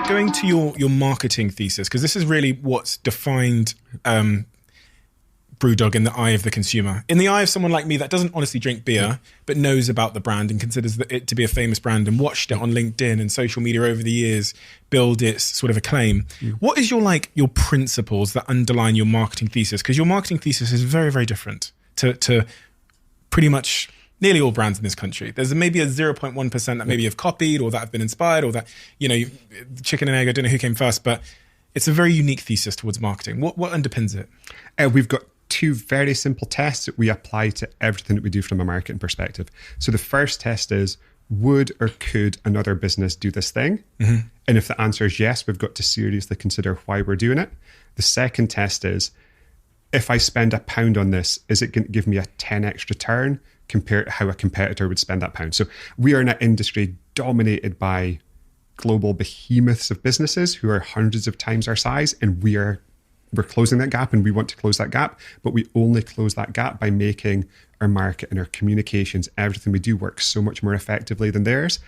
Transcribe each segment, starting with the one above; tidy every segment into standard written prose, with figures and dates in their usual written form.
Going to your marketing thesis, because this is really what's defined Brewdog in the eye of the consumer. In the eye of someone like me that doesn't honestly drink beer, but knows about the brand and considers it to be a famous brand and watched it on LinkedIn and social media over the years build its sort of acclaim. What is your principles that underline your marketing thesis? Because your marketing thesis is very, very different to pretty much nearly all brands in this country. There's maybe a 0.1% that maybe have copied or that have been inspired or that, chicken and egg, I don't know who came first, but it's a very unique thesis towards marketing. What underpins it? We've got two very simple tests that we apply to everything that we do from a marketing perspective. So the first test is, would or could another business do this thing? Mm-hmm. And if the answer is yes, we've got to seriously consider why we're doing it. The second test is, if I spend £1 on this, is it going to give me a 10x return compared to how a competitor would spend that £1? So we are in an industry dominated by global behemoths of businesses who are hundreds of times our size, and we're closing that gap, and we want to close that gap, but we only close that gap by making our market and our communications, everything we do, work so much more effectively than theirs.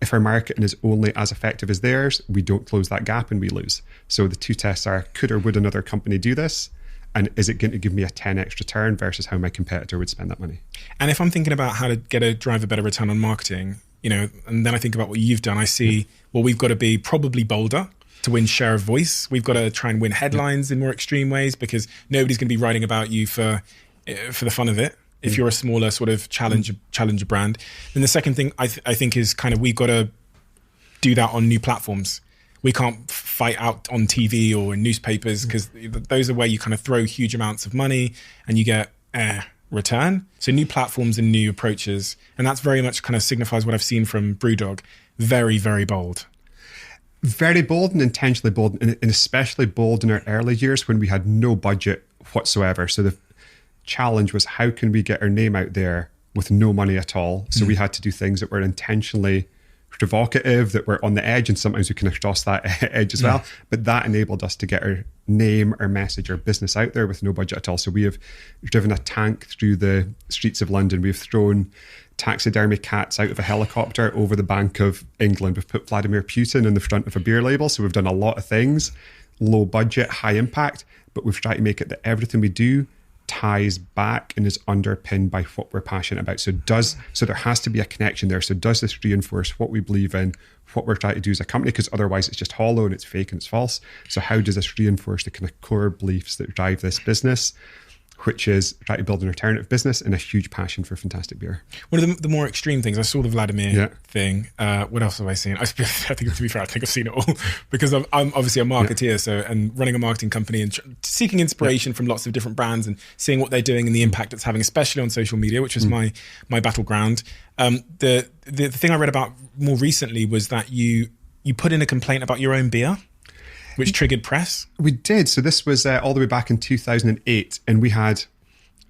If our marketing is only as effective as theirs, we don't close that gap and we lose. So the two tests are, could or would another company do this? And is it going to give me a 10x return versus how my competitor would spend that money? And if I'm thinking about how to drive a better return on marketing, and then I think about what you've done, I see, well, we've got to be probably bolder to win share of voice. We've got to try and win headlines in more extreme ways, because nobody's going to be writing about you for the fun of it if you're a smaller sort of challenger brand. And the second thing I think is kind of, we've got to do that on new platforms. We can't fight out on TV or in newspapers, because those are where you kind of throw huge amounts of money and you get return. So new platforms and new approaches. And that's very much kind of signifies what I've seen from Brewdog. Very, very bold. Very bold and intentionally bold, and especially bold in our early years when we had no budget whatsoever. So the challenge was, how can we get our name out there with no money at all? So we had to do things that were intentionally provocative, that were on the edge, and sometimes we can cross that edge as well. But that enabled us to get our name, our message, our business out there with no budget at all. So we have driven a tank through the streets of London. We've thrown taxidermy cats out of a helicopter over the Bank of England. We've put Vladimir Putin in the front of a beer label. So we've done a lot of things, low budget, high impact, but we've tried to make it that everything we do ties back and is underpinned by what we're passionate about. So there has to be a connection there. So does this reinforce what we believe in, what we're trying to do as a company? Because otherwise it's just hollow and it's fake and it's false. So how does this reinforce the kind of core beliefs that drive this business, which is try to build an alternative business and a huge passion for fantastic beer? One of the more extreme things, I saw the Vladimir thing. What else have I seen? I think, to be fair, I think I've seen it all, because I'm obviously a marketeer, and running a marketing company and seeking inspiration from lots of different brands and seeing what they're doing and the impact it's having, especially on social media, which is my battleground. The thing I read about more recently was that you put in a complaint about your own beer, which triggered press. We did. So this was all the way back in 2008, and we had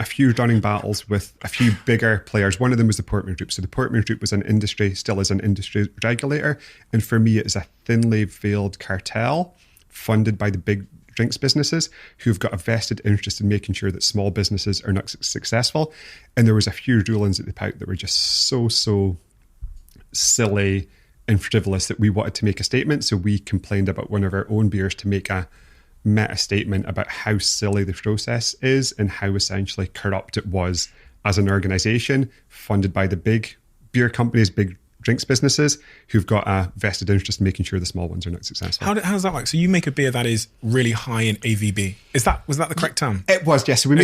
a few running battles with a few bigger players. One of them was the Portman Group. So the Portman Group was still is an industry regulator. And for me, it is a thinly veiled cartel funded by the big drinks businesses who've got a vested interest in making sure that small businesses are not successful. And there was a few rulings at the POUT that were just so silly and frivolous that we wanted to make a statement. So we complained about one of our own beers to make a meta statement about how silly the process is and how essentially corrupt it was as an organization funded by the big beer companies, big drinks businesses who've got a vested interest in making sure the small ones are not successful. How does that work? So you make a beer that is really high in AVB. Was that the correct term? It was, yes. So we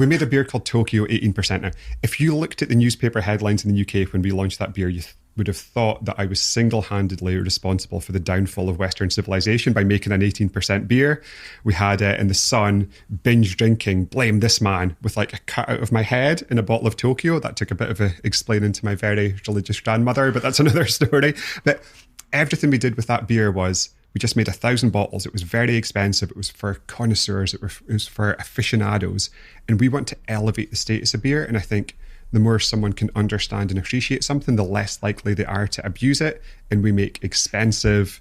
made a beer called Tokyo 18%. Now, if you looked at the newspaper headlines in the UK when we launched that beer, you would have thought that I was single-handedly responsible for the downfall of Western civilization by making an 18% beer. We had in the Sun, binge drinking, blame this man, with like a cutout of my head in a bottle of Tokyo. That took a bit of explaining to my very religious grandmother, but that's another story. But everything we did with that beer was, we just made 1,000 bottles. It was very expensive. It was for connoisseurs. It was for aficionados. And we want to elevate the status of beer. And I think the more someone can understand and appreciate something, the less likely they are to abuse it. And we make expensive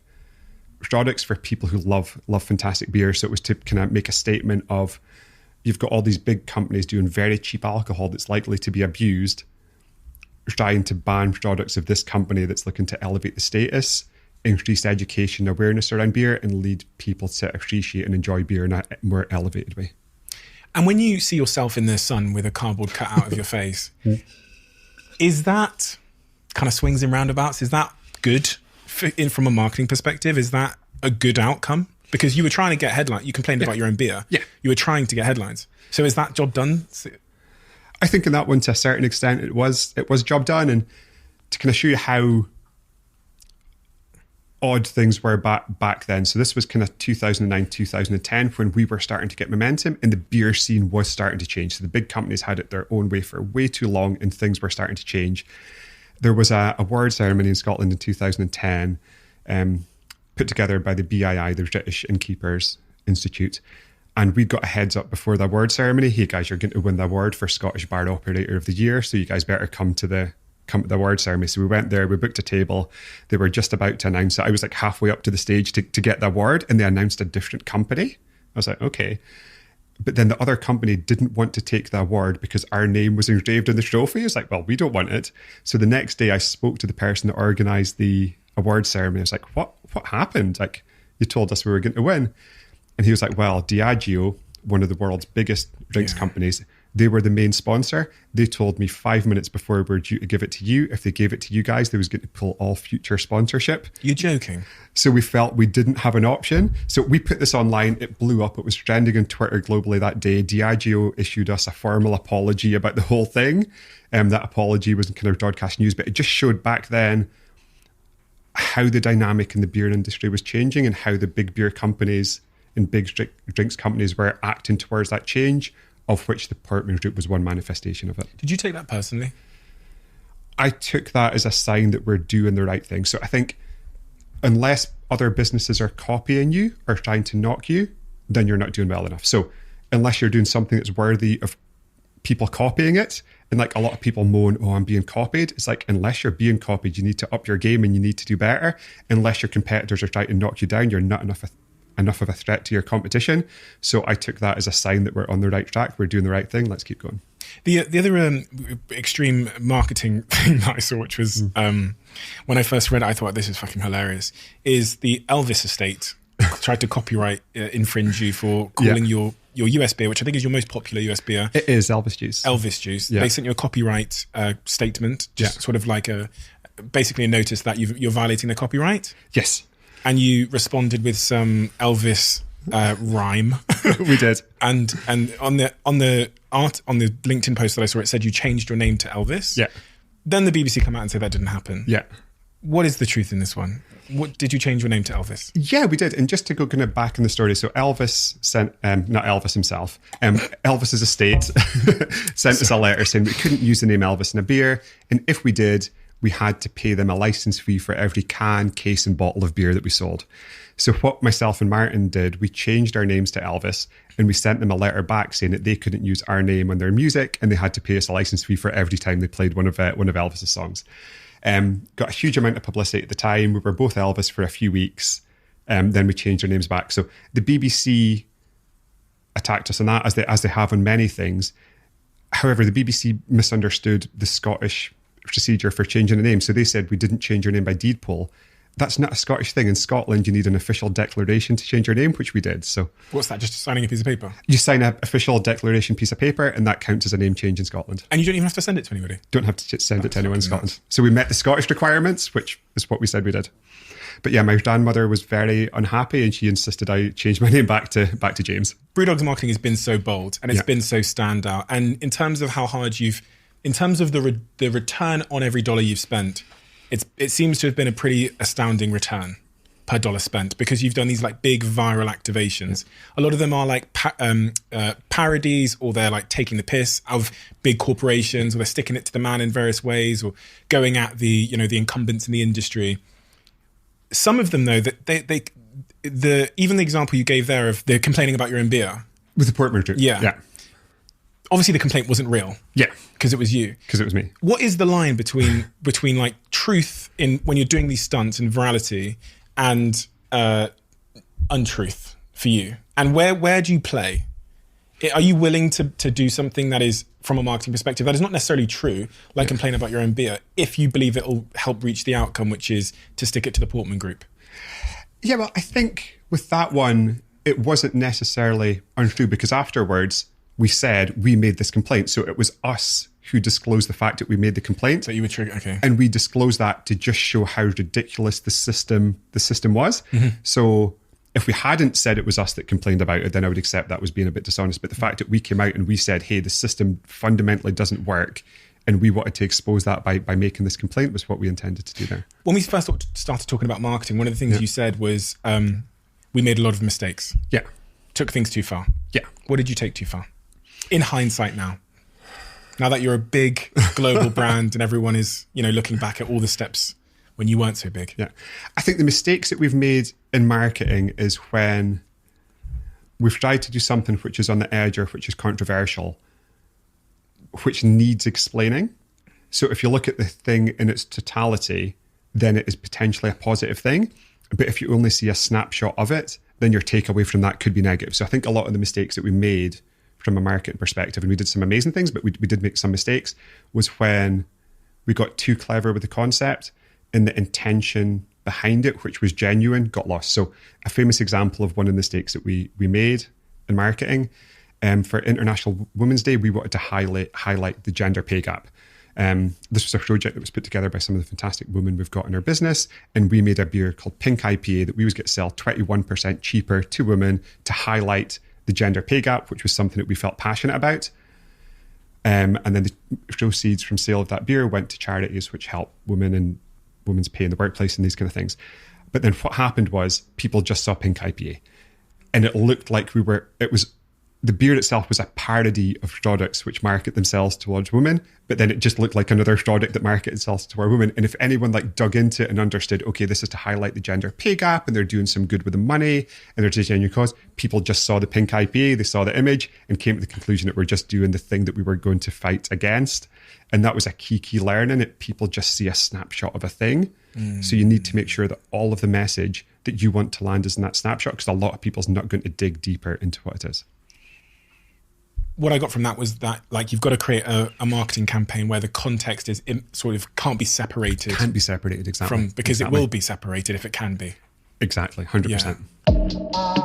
products for people who love fantastic beer. So it was to kind of make a statement of, you've got all these big companies doing very cheap alcohol that's likely to be abused. trying to ban products of this company that's looking to elevate the status, increase education awareness around beer, and lead people to appreciate and enjoy beer in a more elevated way. And when you see yourself in the sun with a cardboard cutout of your face, is that kind of swings and roundabouts? Is that good from a marketing perspective? Is that a good outcome? Because you were trying to get headlines. You complained about your own beer. Yeah. You were trying to get headlines. So is that job done? I think in that one, to a certain extent, it was job done. And to kind of show you how odd things were back then. So this was kind of 2009, 2010, when we were starting to get momentum and the beer scene was starting to change. So the big companies had it their own way for way too long and things were starting to change. There was a award ceremony in Scotland in 2010, put together by the BII, the British Innkeepers Institute. And we got a heads up before the award ceremony. Hey guys, you're going to win the award for Scottish Bar Operator of the Year. So you guys better come to the award ceremony. So we went there, we booked a table. They were just about to announce it. I was like halfway up to the stage to get the award and they announced a different company. I was like, okay. But then the other company didn't want to take the award because our name was engraved on the trophy. It's like, well, we don't want it. So the next day I spoke to the person that organized the award ceremony. I was like, what happened? Like, you told us we were going to win. And he was like, well, Diageo, one of the world's biggest drinks companies, they were the main sponsor. They told me 5 minutes before we were due to give it to you, if they gave it to you guys, they was going to pull all future sponsorship. You're joking. So we felt we didn't have an option. So we put this online. It blew up. It was trending on Twitter globally that day. Diageo issued us a formal apology about the whole thing. That apology was in kind of broadcast news, but it just showed back then how the dynamic in the beer industry was changing and how the big beer companies and big drinks companies were acting towards that change, of which the Portman Group was one manifestation of it. Did you take that personally? I took that as a sign that we're doing the right thing. So I think unless other businesses are copying you or trying to knock you, then you're not doing well enough. So unless you're doing something that's worthy of people copying it, and like a lot of people moan, oh, I'm being copied. It's like, unless you're being copied, you need to up your game and you need to do better. Unless your competitors are trying to knock you down, you're not enough of a threat to your competition. So I took that as a sign that we're on the right track. We're doing the right thing. Let's keep going. The other extreme marketing thing that I saw, which was when I first read it, I thought this is fucking hilarious, is the Elvis estate tried to copyright infringe you for calling your US beer, which I think is your most popular US beer. It is Elvis Juice. Elvis Juice. Yeah. They sent you a copyright statement, just sort of like basically a notice that you're violating the copyright. Yes. And you responded with some Elvis rhyme. We did. And on the LinkedIn post that I saw, it said you changed your name to Elvis. Yeah. Then the BBC come out and say that didn't happen. Yeah. What is the truth in this one? What did you change your name to Elvis? Yeah, we did. And just to go kind of back in the story, so Elvis sent, not Elvis himself, Elvis's estate sent us a letter saying we couldn't use the name Elvis in a beer. And if we did, we had to pay them a license fee for every can, case and bottle of beer that we sold. So what myself and Martin did, we changed our names to Elvis and we sent them a letter back saying that they couldn't use our name on their music and they had to pay us a license fee for every time they played one of Elvis's songs. Got a huge amount of publicity at the time. We were both Elvis for a few weeks. Then we changed our names back. So the BBC attacked us on that, as they have on many things. However, the BBC misunderstood the Scottish procedure for changing a name. So they said we didn't change your name by deed poll. That's not a Scottish thing. In Scotland, you need an official declaration to change your name, which we did. So what's that? Just signing a piece of paper? You sign an official declaration piece of paper and that counts as a name change in Scotland. And you don't even have to send it to anybody? Don't have to send it to anyone in Scotland. So we met the Scottish requirements, which is what we said we did. But yeah, my grandmother was very unhappy and she insisted I change my name back to James. Brewdog's marketing has been so bold and it's been so standout. And in terms of how hard in terms of the return on every dollar you've spent, it seems to have been a pretty astounding return per dollar spent, because you've done these like big viral activations. A lot of them are like parodies, or they're like taking the piss out of big corporations, or they're sticking it to the man in various ways, or going at the incumbents in the industry. Some of them, though, that even the example you gave there of they're complaining about your own beer with the Portman Group. Yeah. Obviously, the complaint wasn't real. Yeah, because it was you. Because it was me. What is the line between like truth in when you're doing these stunts and virality and untruth for you? And where do you play Are you willing to do something that is, from a marketing perspective, that is not necessarily true, like complain about your own beer, if you believe it will help reach the outcome, which is to stick it to the Portman Group? Yeah, well, I think with that one, it wasn't necessarily untrue, because afterwards we said we made this complaint. So it was us who disclosed the fact that we made the complaint. So you were triggered, okay. And we disclosed that to just show how ridiculous the system was. So if we hadn't said it was us that complained about it, then I would accept that was being a bit dishonest. But the fact that we came out and we said, hey, the system fundamentally doesn't work, and we wanted to expose that by making this complaint, was what we intended to do there. When we first started talking about marketing, one of the things you said was we made a lot of mistakes. Yeah. Took things too far. Yeah. What did you take too far? In hindsight now that you're a big global brand and everyone is, looking back at all the steps when you weren't so big. Yeah. I think the mistakes that we've made in marketing is when we've tried to do something which is on the edge or which is controversial, which needs explaining. So if you look at the thing in its totality, then it is potentially a positive thing. But if you only see a snapshot of it, then your takeaway from that could be negative. So I think a lot of the mistakes that we made from a marketing perspective, and we did some amazing things, but we did make some mistakes, was when we got too clever with the concept and the intention behind it, which was genuine, got lost. So a famous example of one of the mistakes that we made in marketing, for International Women's Day, we wanted to highlight the gender pay gap. This was a project that was put together by some of the fantastic women we've got in our business, and we made a beer called Pink IPA that we was get to sell 21% cheaper to women to highlight the gender pay gap, which was something that we felt passionate about. And then the proceeds from sale of that beer went to charities which help women and women's pay in the workplace and these kind of things. But then what happened was people just saw Pink IPA, and it looked like the beer itself was a parody of products which market themselves towards women, but then it just looked like another product that marketed itself toward women. And if anyone dug into it and understood, okay, this is to highlight the gender pay gap and they're doing some good with the money and there's a genuine cause, people just saw the Pink IPA, they saw the image and came to the conclusion that we're just doing the thing that we were going to fight against. And that was a key learning, that people just see a snapshot of a thing. So you need to make sure that all of the message that you want to land is in that snapshot, because a lot of people's not going to dig deeper into what it is. What I got from that was that you've got to create a marketing campaign where the context is sort of can't be separated. Can't be separated, exactly. Because it will be separated if it can be. Exactly, 100%. Yeah.